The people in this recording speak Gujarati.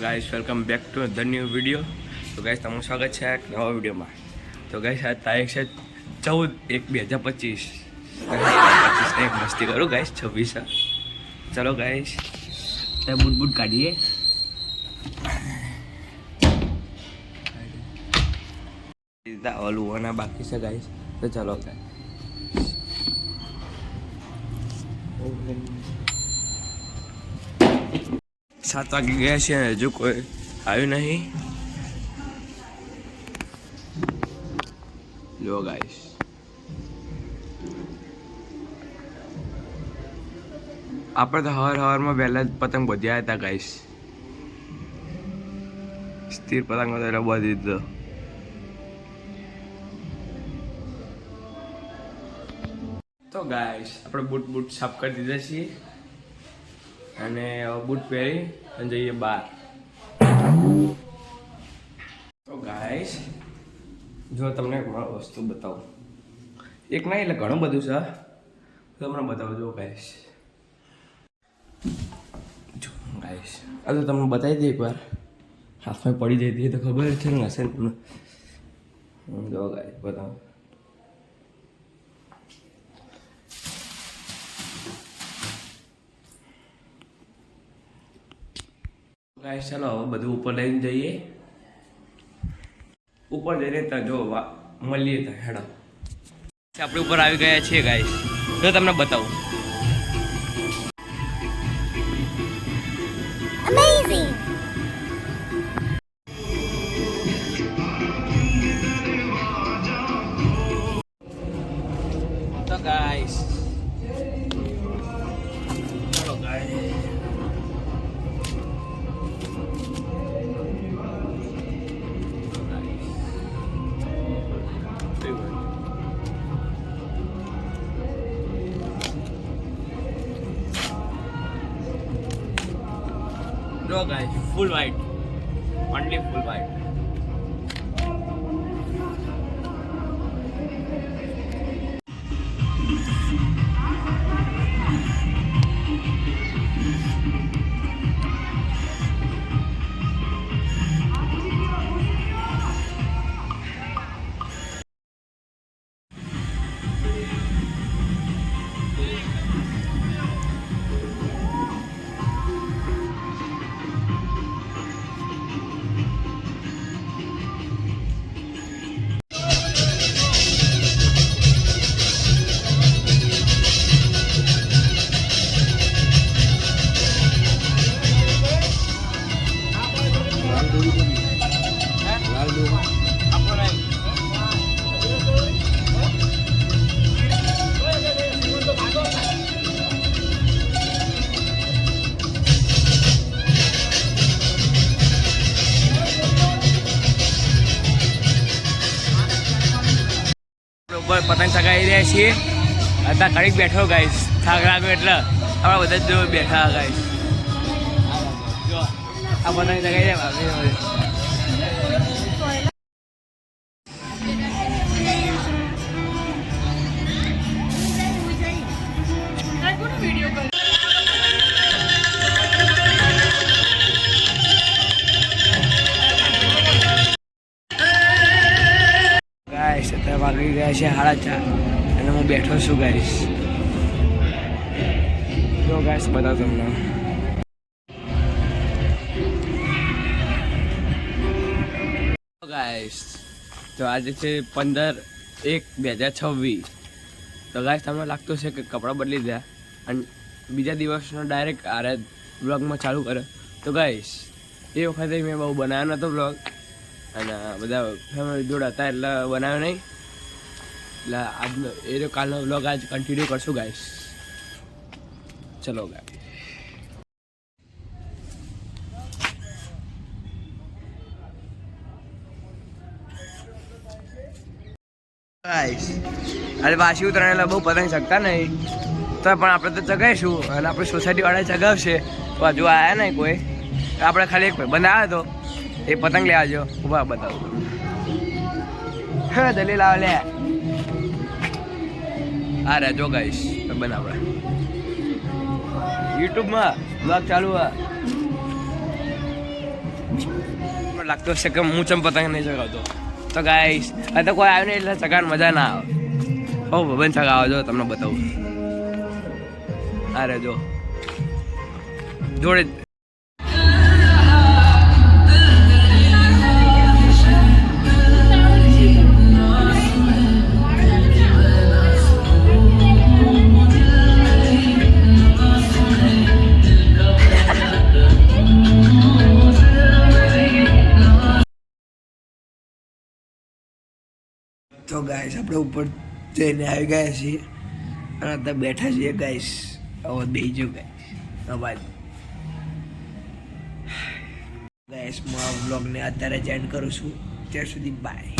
Guys welcome back to the new video. તો ગાઈસ તમારું સ્વાગત છે એક નવા વિડીયોમાં. તો ગાઈસ આ તારીખ છે 14/1/2025. એક મસ્તી કરું ગાઈસ 26. ચલો ગાઈસ તે બૂટ કાઢીએ. ઓલું બાકી છે ગાઈસ, તો ચલો ગાઈસ. 7 વાગી ગયા છે, હજુ કોઈ આવ્યું નહીં. લો ગાઈસ, આપણે તો હવારમાં વહેલા જ પતંગ બધ્યા હતા ગાઈસ. સ્થિર પતંગ હતો બધી દીધો. તો ગાઈસ આપણે બૂટ સાફ કરી દીધા છીએ અને બૂટ પહેરી અને જઈએ બહાર. તો ગાઈસ જો તમને વસ્તુ બતાવું, એક નહીં એટલે ઘણું બધું છે, તમને બતાવજો ગાઈસ. જો ગાઈસ આ તો તમને બતાવી દઈએ એકવાર, હાથમાં પડી જઈ હતી તો ખબર છે ને હશે ને તમને. જો ગાઈસ બતાવો. ગાઈસ ચાલો હવે બધું ઉપર લઈને જઈએ. ઉપર જઈને તો જો મળીએ તો હેડો. આપણે ઉપર આવી ગયા છીએ ગાઈસ, જો તમને બતાવું. Amazing! તો ગાઈસ ચાલો guys. No guys, full white, only full white. ઉપર પતંગ ચગાવી રહ્યા છીએ. અત્યારે કડીક બેઠો ગાઈસ, થાક લાગ્યો એટલે આપણા બધા જ બેઠા ગાઈસ. આ પતંગ ચગાવી રહ્યા. ગાઈસ અત્યારે વાગી ગયા છે 4:30 અને હું બેઠો છું ગાઈસ. જો ગાઈસ બતાવો તમને. ગાઈસ તો આજે છે 15/1/2026. તો ગાઈસ તમને લાગતું છે કે કપડાં બદલી દે અને બીજા દિવસનો ડાયરેક્ટ આરે વ્લોગમાં ચાલુ કરે. તો ગાઈસ એ વખતે મેં બહુ બનાવ્યો નહોતો વ્લોગ અને બધા ફેમિલી જોડે હતા એટલે બનાવ્યો નહીં. એટલે આજનો એ કાલનો વ્લોગ આજ કન્ટિન્યુ કરશું ગાઈસ. ચલો ગાઈસ અરે પાછી ઉતરણ એટલે બહુ પતંગ ચગતા નહીં, તો પણ આપણે તો ચગાવીશું અને આપણી સોસાયટીવાળા ચગાવશે. તો હજુ આવ્યા નહીં કોઈ, આપણે ખાલી એક બનાવ્યો હતો એ પતંગ લેવા જો. ઉભા બતાવું દલીલ આવે લે. હા રે જો ગાઈશ બનાવડે યુટ્યુબમાં બ્લોગ ચાલુ. મને લાગતું હશે કે હું ચમ પતંગ નહીં ચગાવતો. તો ગાઈસ હવે તો કોઈ આવ્યું નહીં એટલે ચગાવવાની મજા ના આવે. હો ભવન ચગાવો જો તમને બતાવું. અરે જો જોડે તો ગાઈસ આપણે ઉપર જઈને આવી ગયા છીએ અને અત્યારે બેઠા છીએ ગાઈસ. હવે બેસજો ગાઈસ અવાજ ગાઈસ. હું આ વ્લોગને અત્યારે જ એન્ડ કરું છું. ત્યાં સુધી બાય.